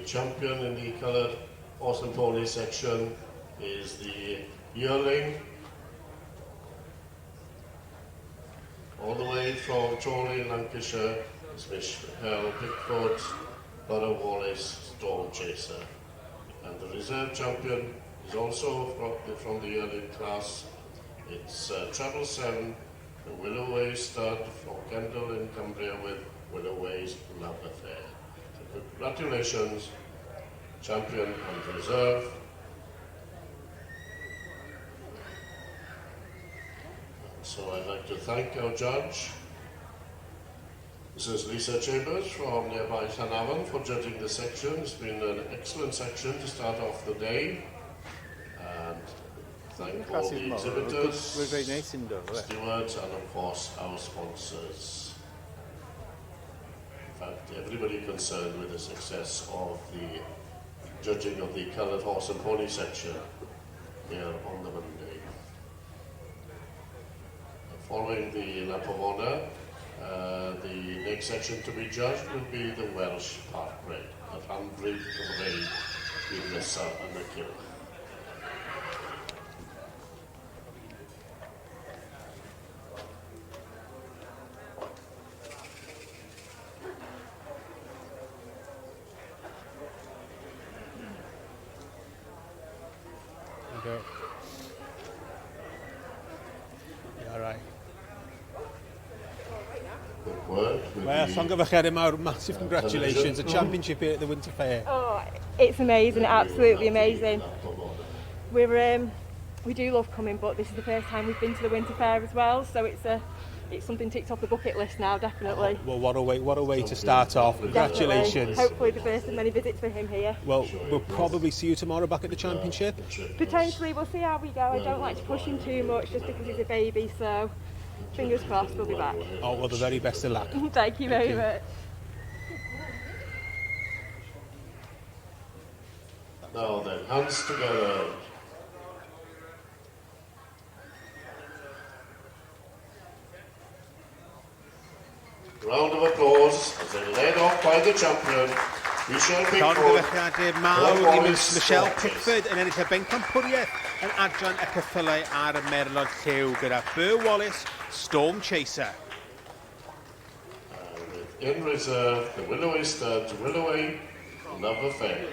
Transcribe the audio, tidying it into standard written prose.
champion in the coloured horse and pony section is the yearling, all the way from Chorley, Lancashire, is Michelle Pickford, Borough Wallace, Storm Chaser. And the reserve champion is also from the yearling class. It's Treble 7, the Willow Way stud from Kendal in Cumbria with Willow Way's Love Affair. So congratulations, champion and reserve. So I'd like to thank our judge, Mrs. Lisa Chambers from nearby Llanafon, for judging the section. It's been an excellent section to start off the day. And thank all the exhibitors, stewards, and of course our sponsors. In fact, everybody concerned with the success of the judging of the coloured horse and pony section here on the Monday. Following the lap of honour, the next section to be judged will be the Welsh Park Raid, the Rhanfryd Cymreig, with Nessa and the Kill. Okay. Yeah, all right. Well, llongyfarchiadau mawr, massive congratulations, a championship here at the Winter Fair. Oh, it's amazing, absolutely amazing. We do love coming, but this is the first time we've been to the Winter Fair as well, so it's something ticked off the bucket list now, definitely. Well, what a way to start off. Congratulations. Definitely. Hopefully the first of many visits for him here. Well, we'll probably see you tomorrow back at the championship. Potentially, we'll see how we go. I don't like to push him too much just because he's a baby, so fingers crossed we'll be back. Oh, well, the very best of luck. Thank you very much. Now then, hands together. Round of applause as they're led off by the champion, Michelle Pickford. Llongyfarchiadau mawr i Michelle Pickford yn ennill y Pencampwriaeth yn adran y ceffylau ar y Merlod Lliw gyda Burr Wallace, Storm Chaser. In reserve, the Willow Way stud, Willow Way, Love Affair.